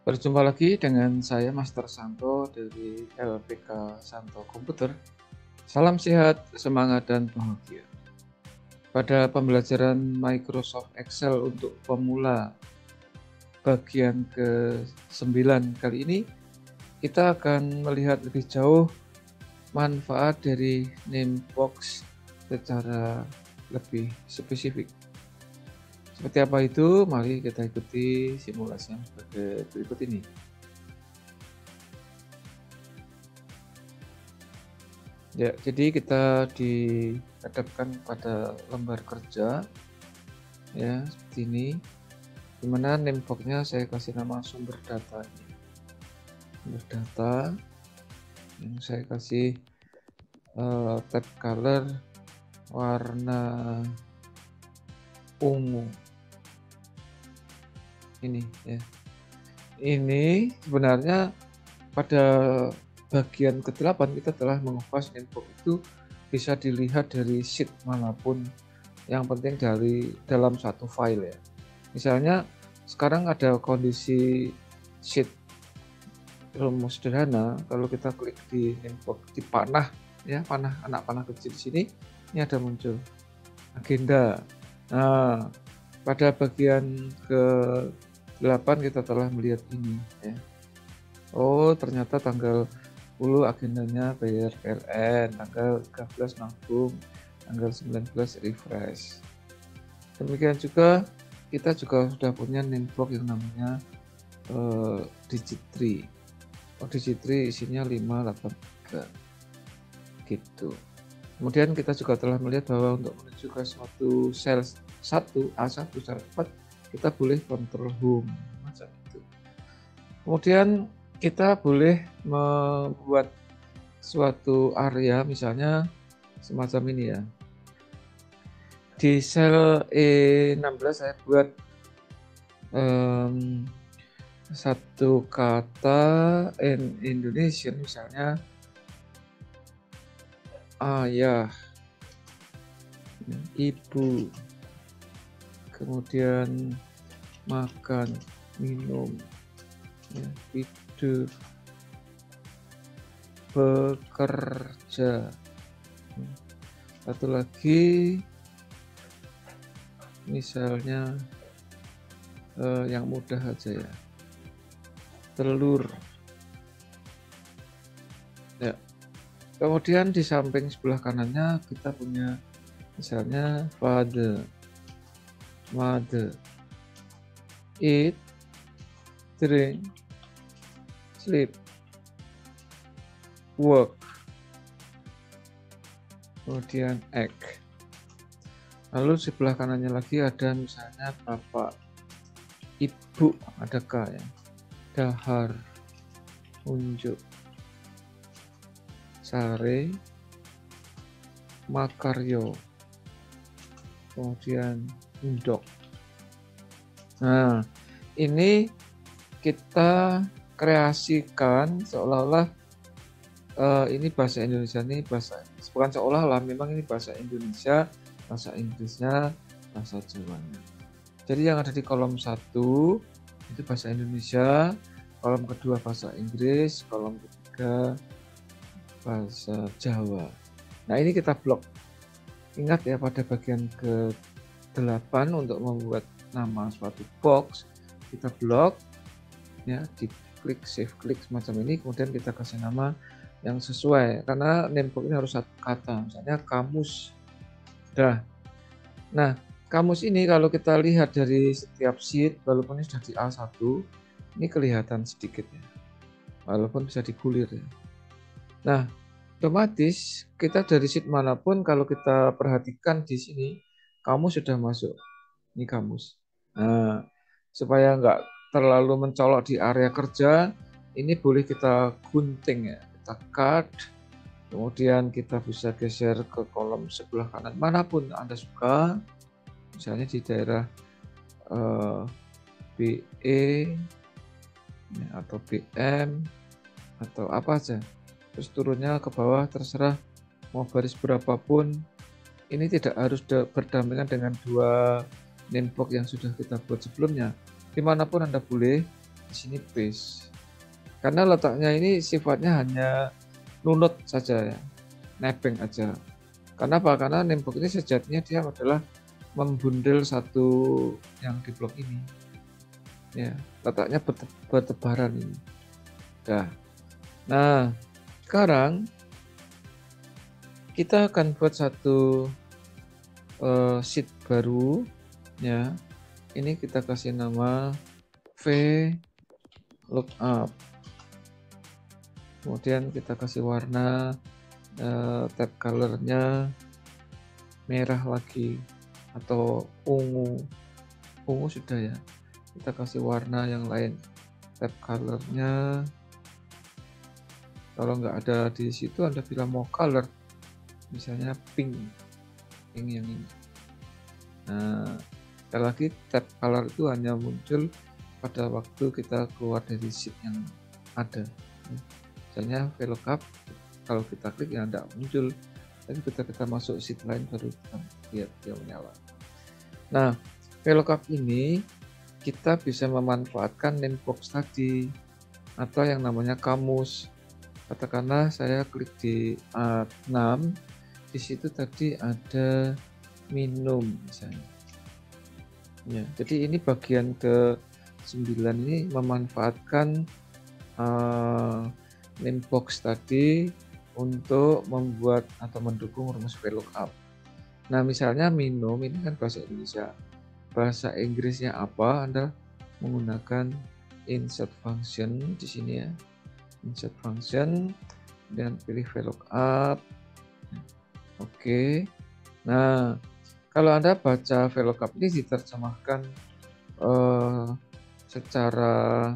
Berjumpa lagi dengan saya Master Santo dari LPK Santo Komputer. Salam sehat, semangat, dan bahagia. Pada pembelajaran Microsoft Excel untuk pemula bagian ke-9 kali ini, kita akan melihat lebih jauh manfaat dari name box secara lebih spesifik. Seperti apa itu? Mari kita ikuti simulasi yang sebagai berikut ini. Ya, jadi kita dihadapkan pada lembar kerja ya seperti ini, dimana name box-nya saya kasih nama sumber data. Sumber data yang saya kasih tab color warna ungu. Ini ya. Ini sebenarnya pada bagian ke-8 kita telah mengupas name box itu bisa dilihat dari sheet manapun, yang penting dari dalam satu file ya. Misalnya sekarang ada kondisi sheet rumus sederhana, kalau kita klik di name box di panah ya, anak panah kecil di sini, ini ada muncul agenda. Nah, pada bagian ke-8 kita telah melihat ini ya. Oh, ternyata tanggal 10 agendanya bayar PLN, tanggal 13 nabung, tanggal 19 refresh. Demikian juga kita juga sudah punya name box yang namanya digit tree. Digit tree isinya 583 gitu. Kemudian kita juga telah melihat bahwa untuk menuju ke suatu sel 1 A1 sel 4 kita boleh control home macam itu. Kemudian kita boleh membuat suatu area misalnya semacam ini ya. Di sel E16 saya buat satu kata Indonesian misalnya ayah, ibu, kemudian makan, minum, ya, tidur, bekerja. Satu lagi misalnya yang mudah aja ya, telur ya. Kemudian di samping sebelah kanannya kita punya misalnya father, mother, eat, drink, sleep, work, kemudian egg. Lalu sebelah kanannya lagi ada misalnya bapak, ibu, ada K ya, dahar, unjuk, sare, makaryo, kemudian indok. Nah, ini kita kreasikan seolah-olah ini bahasa Indonesia, ini bahasa, bukan seolah-olah, memang ini bahasa Indonesia, bahasa Inggrisnya, bahasa Jawanya. Jadi yang ada di kolom 1 itu bahasa Indonesia, kolom kedua bahasa Inggris, kolom ketiga bahasa Jawa. Nah, ini kita blok. Ingat ya, pada bagian ke-8 untuk membuat nama suatu box kita blok ya, diklik save klik semacam ini, kemudian kita kasih nama yang sesuai karena name box ini harus satu kata, misalnya kamus. Nah, kamus ini kalau kita lihat dari setiap sheet, walaupun ini sudah di A1, ini kelihatan sedikit ya, walaupun bisa digulir ya. Nah, otomatis kita dari sheet manapun kalau kita perhatikan di sini, kamus sudah masuk. Ini kamus. Nah, supaya nggak terlalu mencolok di area kerja, ini boleh kita gunting ya, kita cut, kemudian kita bisa geser ke kolom sebelah kanan manapun Anda suka, misalnya di daerah BE ya, atau BM atau apa aja, terus turunnya ke bawah terserah mau baris berapapun. Ini tidak harus berdampingan dengan dua name box yang sudah kita buat sebelumnya. Dimanapun Anda boleh, di sini base. Karena letaknya ini sifatnya hanya nunut saja ya, nebeng aja. Karena apa? Karena nembox ini sejatinya dia adalah membundel satu yang di blok ini. Ya, letaknya bertebaran ini. Nah, sekarang kita akan buat satu sheet baru ya. Ini kita kasih nama VLOOKUP. Kemudian kita kasih warna tab colornya merah lagi atau ungu sudah ya. Kita kasih warna yang lain, tab colornya kalau nggak ada di situ Anda bilang mau color, misalnya pink yang ini. Nah, sekali lagi tab color itu hanya muncul pada waktu kita keluar dari sheet yang ada. Misalnya VLOOKUP, kalau kita klik ya tidak muncul, tapi kita masuk sheet lain baru kita lihat dia menyala. Nah, VLOOKUP ini kita bisa memanfaatkan namebox tadi atau yang namanya kamus. Katakanlah saya klik di A6, di situ tadi ada minum misalnya. Ya, jadi ini bagian ke-9 ini memanfaatkan namebox tadi untuk membuat atau mendukung rumus VLOOKUP. Nah, misalnya minum ini kan bahasa Indonesia. Bahasa Inggrisnya apa? Anda menggunakan insert function di sini ya. Insert function dan pilih VLOOKUP. Oke. Nah, kalau Anda baca VLOOKUP ini diterjemahkan secara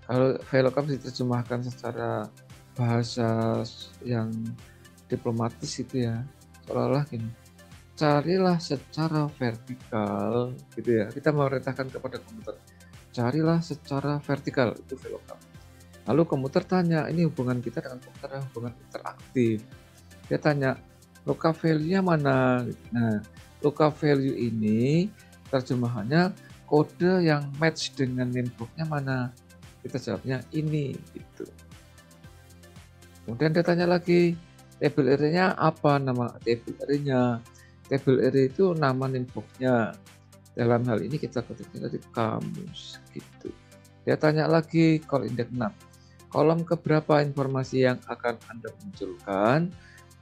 kalau VLOOKUP diterjemahkan secara bahasa yang diplomatis itu ya, seolah-olah gini, carilah secara vertikal gitu ya, kita memerintahkan kepada komputer, carilah secara vertikal, itu VLOOKUP. Lalu komputer tanya, ini hubungan kita dengan komputer hubungan interaktif, dia tanya lookup value-nya mana. Nah, lookup value ini terjemahannya kode yang match dengan namebox-nya mana, kita jawabnya ini gitu. Kemudian dia tanya lagi, table array-nya apa nama table array-nya? Table array itu nama namebox-nya. Dalam hal ini kita ketiknya dari kamus gitu. Dia tanya lagi call index 6. Kolom keberapa informasi yang akan Anda munculkan?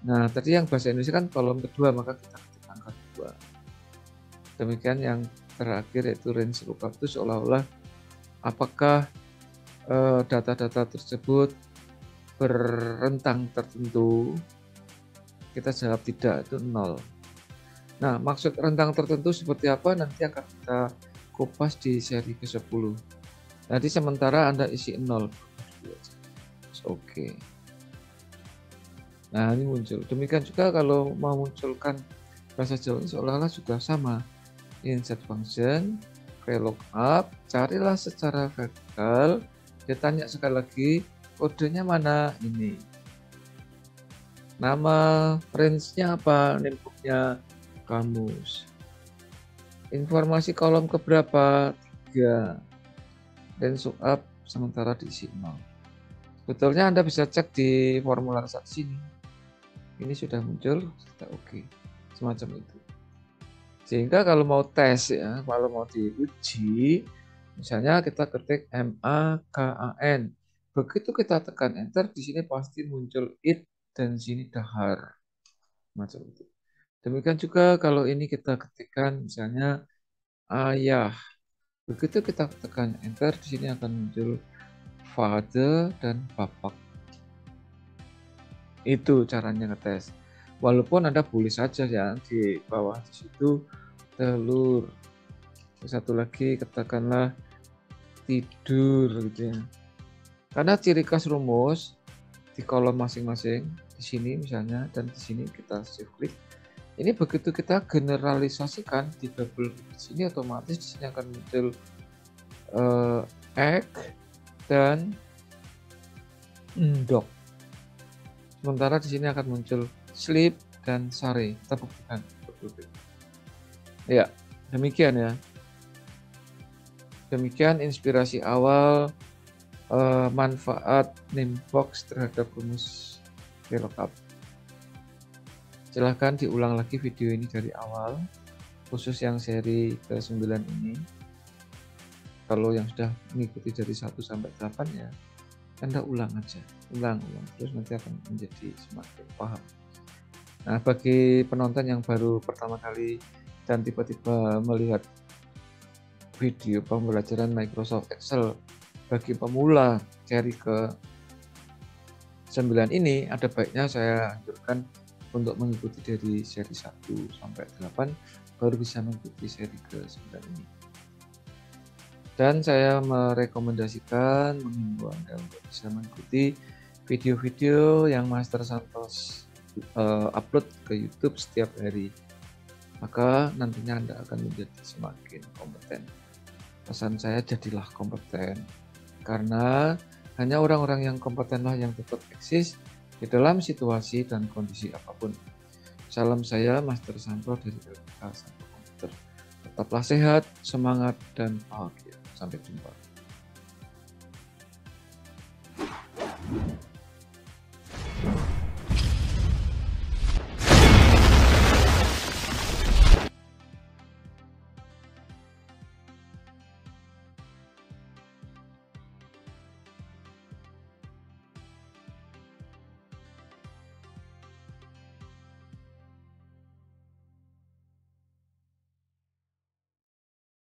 Nah, tadi yang bahasa Indonesia kan kolom kedua, maka kita ketik angka 2. Demikian yang terakhir yaitu range lookup itu seolah-olah apakah data-data tersebut berrentang tertentu, kita jawab tidak, itu 0. Nah, maksud rentang tertentu seperti apa nanti akan kita kupas di seri ke-10. Jadi sementara Anda isi 0. Oke. Nah, ini muncul. Demikian juga kalau mau munculkan bahasa Jawa seolah-olah sudah sama. Insert function, VLOOKUP, carilah secara vertikal. Dia tanya sekali lagi, kodenya mana? Ini. Nama range-nya apa? Namebox-nya kamus. Informasi kolom keberapa? 3. Dan lookup sementara diisi 0. Sebetulnya Anda bisa cek di formular saat sini. Ini sudah muncul, sudah oke. Semacam itu. Sehingga kalau mau tes ya, kalau mau diuji, misalnya kita ketik MAKAN. Begitu kita tekan enter, di sini pasti muncul it dan di sini dahar. Macam itu. Demikian juga kalau ini kita ketikkan misalnya ayah. Begitu kita tekan enter, di sini akan muncul father dan bapak. Itu caranya ngetes. Walaupun Anda boleh saja ya di bawah di situ telur. Satu lagi katakanlah tidur gitu ya. Karena ciri khas rumus di kolom masing-masing di sini misalnya dan di sini kita shift klik. Ini begitu kita generalisasikan di double di sini otomatis di sini akan muncul egg dan dog. Sementara di sini akan muncul sleep dan sare. Kita buktikan. Ya, demikian ya. Demikian inspirasi awal manfaat Nimbox terhadap rumus VLOOKUP. Silahkan diulang lagi video ini dari awal, khusus yang seri ke-9 ini. Kalau yang sudah mengikuti dari 1 sampai 8 ya, Anda ulang aja, ulang, terus nanti akan menjadi semakin paham. Nah, bagi penonton yang baru pertama kali dan tiba-tiba melihat video pembelajaran Microsoft Excel bagi pemula seri ke-9 ini, ada baiknya saya anjurkan untuk mengikuti dari seri 1 sampai 8, baru bisa mengikuti seri ke-9 ini. Dan saya merekomendasikan, menghimbau Anda untuk bisa mengikuti video-video yang Master Santos upload ke YouTube setiap hari. Maka nantinya Anda akan menjadi semakin kompeten. Pesan saya, jadilah kompeten. Karena hanya orang-orang yang kompetenlah yang tetap eksis di dalam situasi dan kondisi apapun. Salam saya, Master Santo dari LPK Santo Komputer. Tetaplah sehat, semangat, dan bahagia. Sampai jumpa.